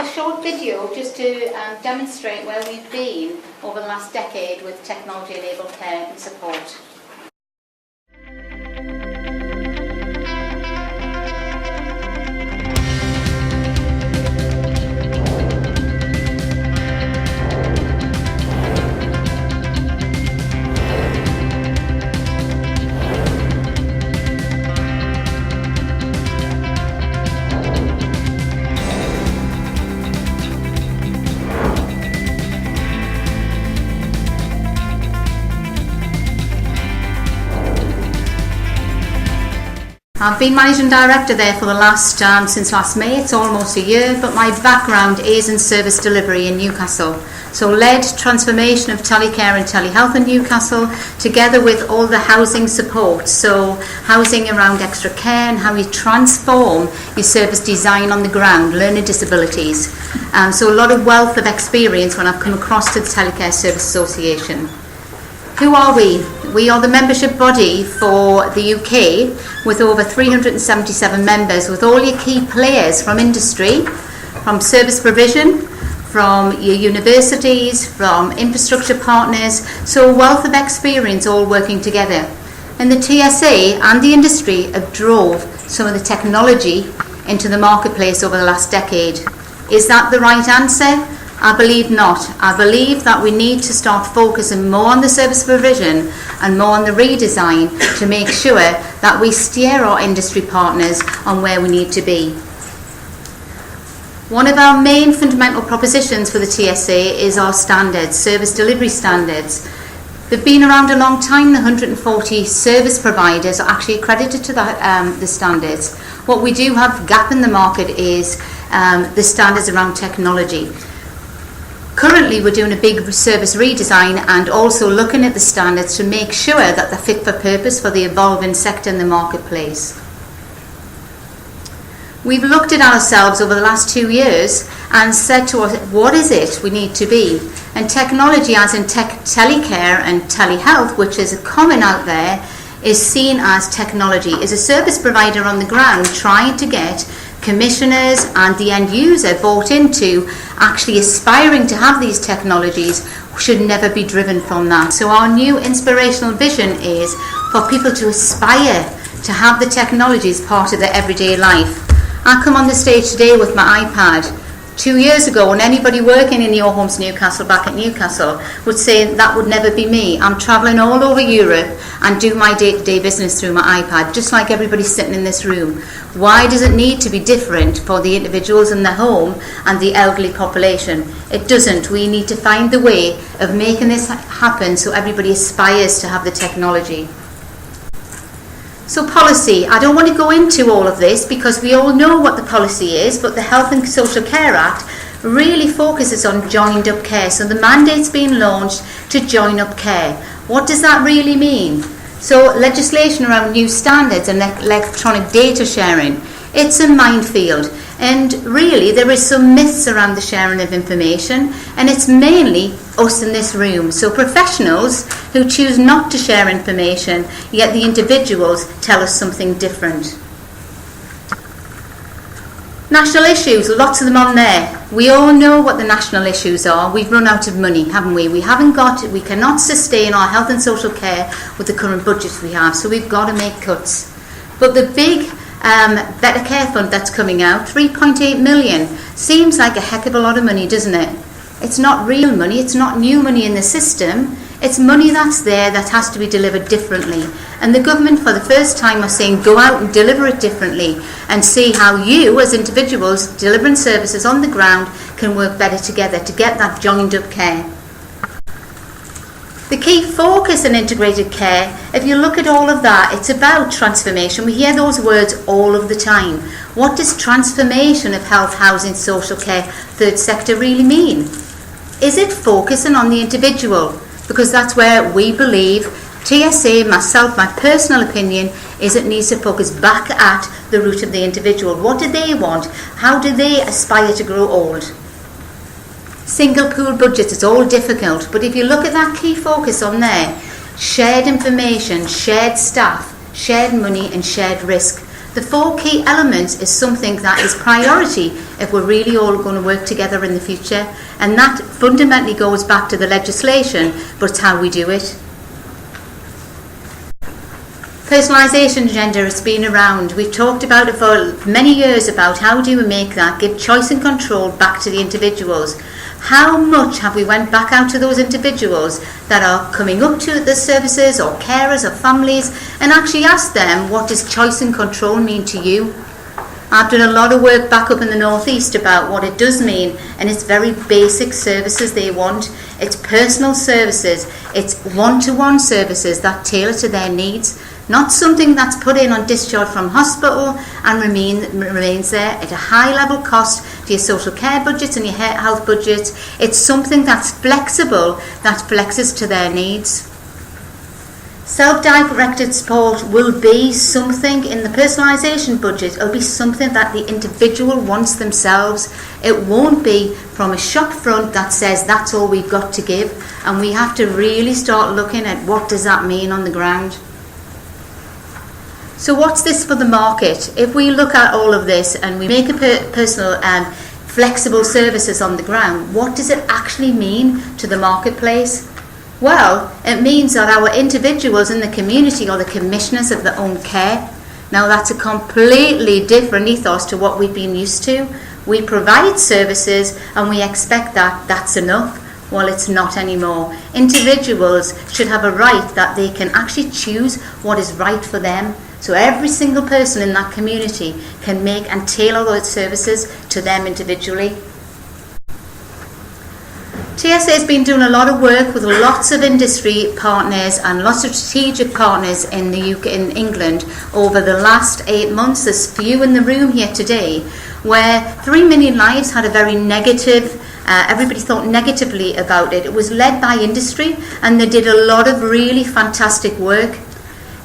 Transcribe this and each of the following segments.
a short video just to demonstrate where we've been over the last decade with technology-enabled care and support. I've been Managing Director there for the since last May. It's almost a year, but my background is in service delivery in Newcastle. So led transformation of Telecare and telehealth in Newcastle, together with all the housing support. So housing around extra care and how you transform your service design on the ground, learning disabilities. So a lot of wealth of experience when I've come across to the Telecare Service Association. Who are we? We are the membership body for the UK with over 377 members, with all your key players from industry, from service provision, from your universities, from infrastructure partners, so a wealth of experience all working together. And the TSA and the industry have drove some of the technology into the marketplace over the last decade. Is that the right answer? I believe not. I believe that we need to start focusing more on the service provision and more on the redesign to make sure that we steer our industry partners on where we need to be. One of our main fundamental propositions for the TSA is our standards, service delivery standards. They've been around a long time. The 140 service providers are actually accredited to the standards. What we do have gap in the market is the standards around technology. Currently, we're doing a big service redesign and also looking at the standards to make sure that they're fit for purpose for the evolving sector in the marketplace. We've looked at ourselves over the last 2 years and said to us, what is it we need to be? And technology, as in Telecare and telehealth, which is common out there, is seen as technology, is a service provider on the ground trying to get commissioners and the end user bought into actually aspiring to have these technologies should never be driven from that. So our new inspirational vision is for people to aspire to have the technology as part of their everyday life. I come on the stage today with my iPad. 2 years ago, when anybody working in Your Homes Newcastle, back at Newcastle, would say that would never be me. I'm travelling all over Europe and do my day-to-day business through my iPad, just like everybody sitting in this room. Why does it need to be different for the individuals in the home and the elderly population? It doesn't. We need to find the way of making this happen so everybody aspires to have the technology. So policy, I don't want to go into all of this because we all know what the policy is, but the Health and Social Care Act really focuses on joined up care. So the mandate's been launched to join up care. What does that really mean? So legislation around new standards and electronic data sharing, it's a minefield. And really there is some myths around the sharing of information, and it's mainly us in this room. So professionals who choose not to share information, yet the individuals tell us something different. National issues, lots of them on there. We all know what the national issues are. We've run out of money, haven't we? We cannot sustain our health and social care with the current budgets we have, so we've got to make cuts. But the big Better Care Fund that's coming out, 3.8 million, seems like a heck of a lot of money, doesn't it? It's not real money, it's not new money in the system, it's money that's there that has to be delivered differently. And the government for the first time are saying go out and deliver it differently and see how you as individuals delivering services on the ground can work better together to get that joined up care. The key focus in integrated care, if you look at all of that, it's about transformation. We hear those words all of the time. What does transformation of health, housing, social care, third sector really mean? Is it focusing on the individual? Because that's where we believe, TSA, myself, my personal opinion, is it needs to focus back at the root of the individual. What do they want? How do they aspire to grow old? Single pool budgets, it's all difficult, but if you look at that key focus on there, shared information, shared staff, shared money and shared risk, The 4 key elements is something that is priority if we're really all going to work together in the future, and that fundamentally goes back to the legislation, but it's how we do it. Personalisation agenda has been around. We've talked about it for many years about how do we make that, give choice and control back to the individuals. How much have we went back out to those individuals that are coming up to the services or carers or families and actually asked them, what does choice and control mean to you? I've done a lot of work back up in the northeast about what it does mean, and it's very basic services they want. It's personal services, it's one-to-one services that tailor to their needs. Not something that's put in on discharge from hospital and remains there at a high level cost to your social care budgets and your health budgets. It's something that's flexible, that flexes to their needs. Self-directed support will be something in the personalisation budget. It'll be something that the individual wants themselves. It won't be from a shop front that says that's all we've got to give, and we have to really start looking at what does that mean on the ground. So what's this for the market? If we look at all of this and we make a personal and flexible services on the ground, what does it actually mean to the marketplace? Well, it means that our individuals in the community are the commissioners of their own care. Now that's a completely different ethos to what we've been used to. We provide services and we expect that that's enough. Well, it's not anymore. Individuals should have a right that they can actually choose what is right for them. So every single person in that community can make and tailor those services to them individually. TSA has been doing a lot of work with lots of industry partners and lots of strategic partners in the UK, in England, over the last 8 months. There's few in the room here today, where 3 Million Lives had a very negative, everybody thought negatively about it. It was led by industry and they did a lot of really fantastic work.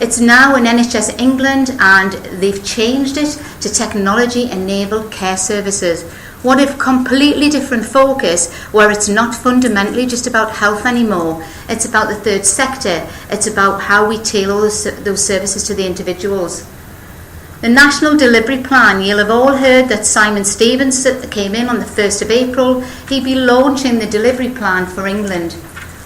It's now in NHS England and they've changed it to technology-enabled care services. What a completely different focus, where it's not fundamentally just about health anymore. It's about the third sector. It's about how we tailor those services to the individuals. The National Delivery Plan, you'll have all heard that Simon Stevens came in on the 1st of April. He'll be launching the delivery plan for England.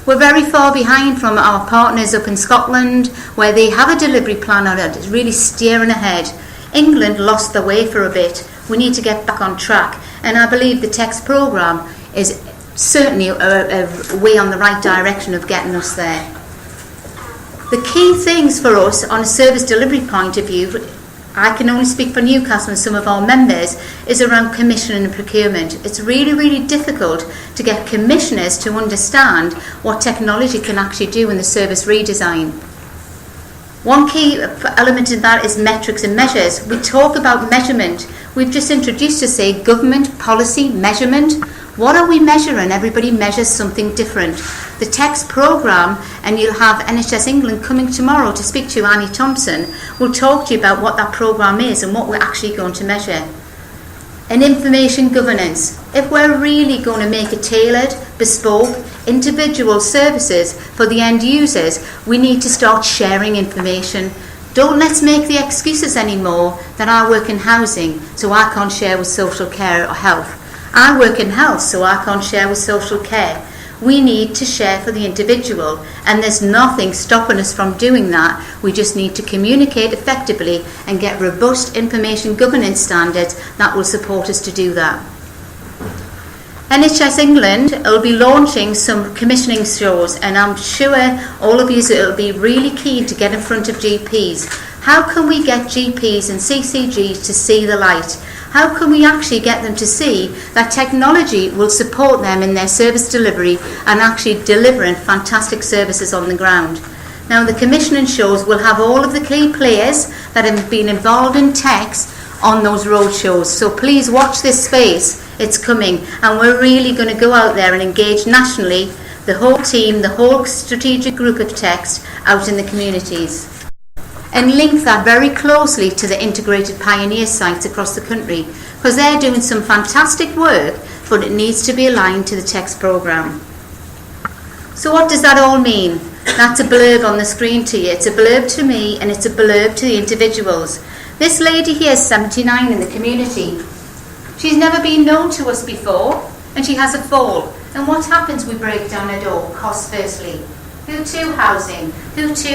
We're very far behind from our partners up in Scotland, where they have a delivery plan on it. It's really steering ahead. England lost their way for a bit. We need to get back on track. And I believe the TEX programme is certainly a way on the right direction of getting us there. The key things for us on a service delivery point of view, I can only speak for Newcastle and some of our members, is around commissioning and procurement. It's really, really difficult to get commissioners to understand what technology can actually do in the service redesign. One key element in that is metrics and measures. We talk about measurement. We've just introduced to say government policy measurement. What are we measuring? Everybody measures something different. The TEX programme, and you'll have NHS England coming tomorrow to speak to Annie Thompson, will talk to you about what that programme is and what we're actually going to measure. And information governance. If we're really going to make a tailored, bespoke, individual services for the end users, we need to start sharing information. Don't let's make the excuses anymore that I work in housing, so I can't share with social care or health. I work in health, so I can't share with social care. We need to share for the individual, and there's nothing stopping us from doing that. We just need to communicate effectively and get robust information governance standards that will support us to do that. NHS England will be launching some commissioning shows, and I'm sure all of you will be really keen to get in front of GPs. How can we get GPs and CCGs to see the light? How can we actually get them to see that technology will support them in their service delivery and actually delivering fantastic services on the ground? Now, the commissioning shows will have all of the key players that have been involved in TEX on those road shows. So please watch this space. It's coming, and we're really going to go out there and engage nationally, the whole team, the whole strategic group of TEX out in the communities, and link that very closely to the integrated pioneer sites across the country, because they're doing some fantastic work, but it needs to be aligned to the TEX programme. So what does that all mean? That's a blurb on the screen to you. It's a blurb to me and it's a blurb to the individuals. This lady here is 79 in the community. She's never been known to us before, and she has a fall. And what happens? We break down a door. Cost firstly. Who to? Housing. Who to?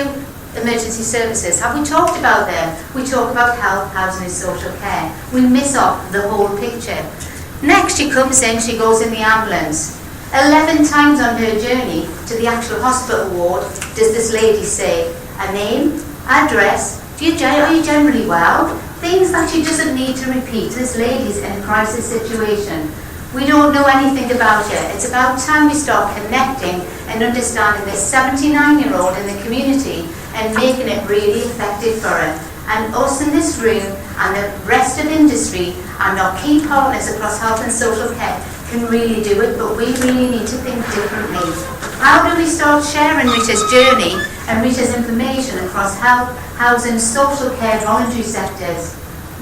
Emergency services. Have we talked about them? We talk about health, housing and social care. We miss off the whole picture. Next she comes in, she goes in the ambulance. 11 times on her journey to the actual hospital ward does this lady say a name, address, are you generally well? Things that she doesn't need to repeat. This lady's in a crisis situation. We don't know anything about it. It's about time we start connecting and understanding this 79-year-old in the community and making it really effective for her. And us in this room and the rest of industry and our key partners across health and social care can really do it, but we really need to think differently. How do we start sharing Rita's journey and Rita's information across health, housing, social care, voluntary sectors?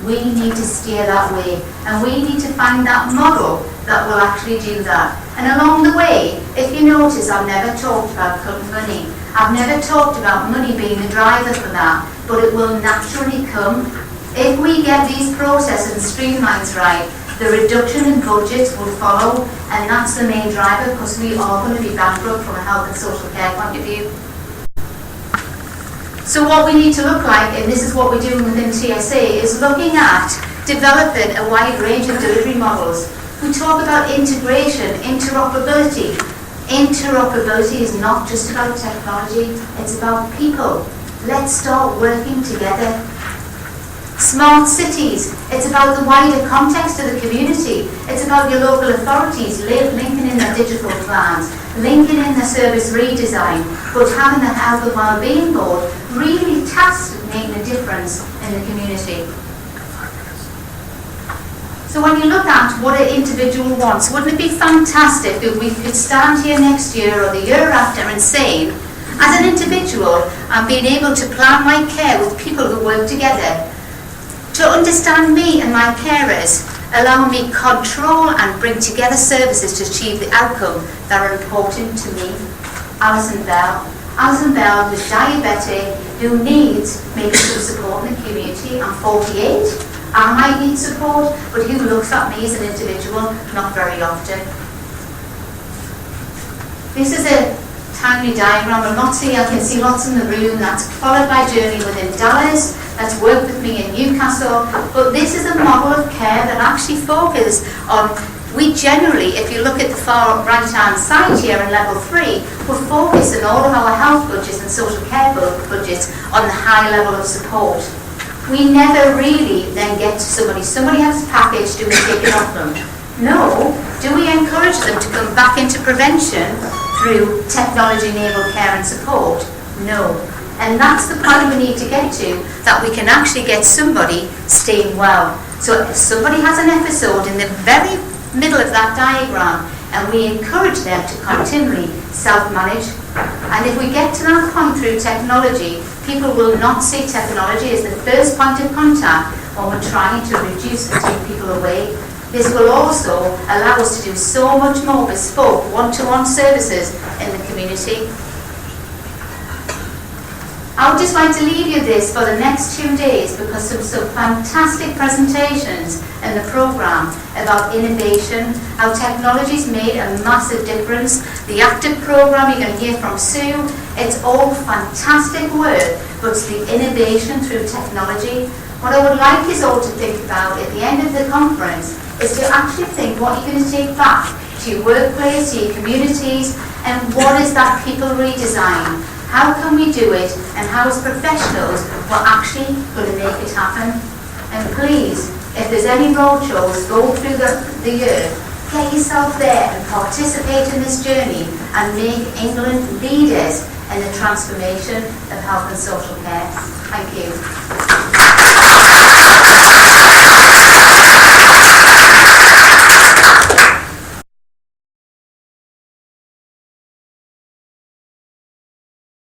We need to steer that way, and we need to find that model that will actually do that. And along the way, if you notice, I've never talked about cutting money. I've never talked about money being the driver for that, but it will naturally come. If we get these processes and streamlines right, the reduction in budgets will follow, and that's the main driver, because we are going to be bankrupt from a health and social care point of view. So what we need to look like, and this is what we're doing within TSA, is looking at developing a wide range of delivery models. We talk about integration, interoperability. Interoperability is not just about technology, it's about people. Let's start working together. Smart cities, it's about the wider context of the community. It's about your local authorities linking in their digital plans, linking in the service redesign, but having the health and wellbeing board really tasked with making a difference in the community. So when you look at what an individual wants, wouldn't it be fantastic if we could stand here next year or the year after and say, as an individual, I'm being able to plan my care with people who work together, to understand me and my carers, allow me control and bring together services to achieve the outcome that are important to me. Alyson Bell. Alyson Bell, who's diabetic, who needs maybe some support in the community. I'm 48. I might need support, but who looks at me as an individual? Not very often. This is a tiny diagram. I'm not seeing, I can see lots in the room. That's followed by journey within Dallas. That's worked with me in Newcastle. But this is a model of care that actually focuses on, we generally, if you look at the far right-hand side here in level 3, we're focusing all of our health budgets and social care budgets on the high level of support. We never really then get to somebody has a package, do we take it off them? No. Do we encourage them to come back into prevention through technology-enabled care and support? No. And that's the point we need to get to, that we can actually get somebody staying well. So if somebody has an episode in the very middle of that diagram, and we encourage them to continually self-manage, and if we get to that point through technology, people will not see technology as the first point of contact when we're trying to reduce and take people away. This will also allow us to do so much more bespoke one-to-one services in the community. I would just like to leave you this for the next 2 days, because some fantastic presentations in the programme about innovation, how technology's made a massive difference. The Aktive programme you're going to hear from Sue, it's all fantastic work, but it's the innovation through technology. What I would like is all to think about at the end of the conference is to actually think what you're going to take back to your workplace, to your communities, and what is that people redesign? How can we do it, and how as professionals we're actually going to make it happen? And please, if there's any roadshows, go through the year, get yourself there and participate in this journey and make England leaders in the transformation of health and social care. Thank you.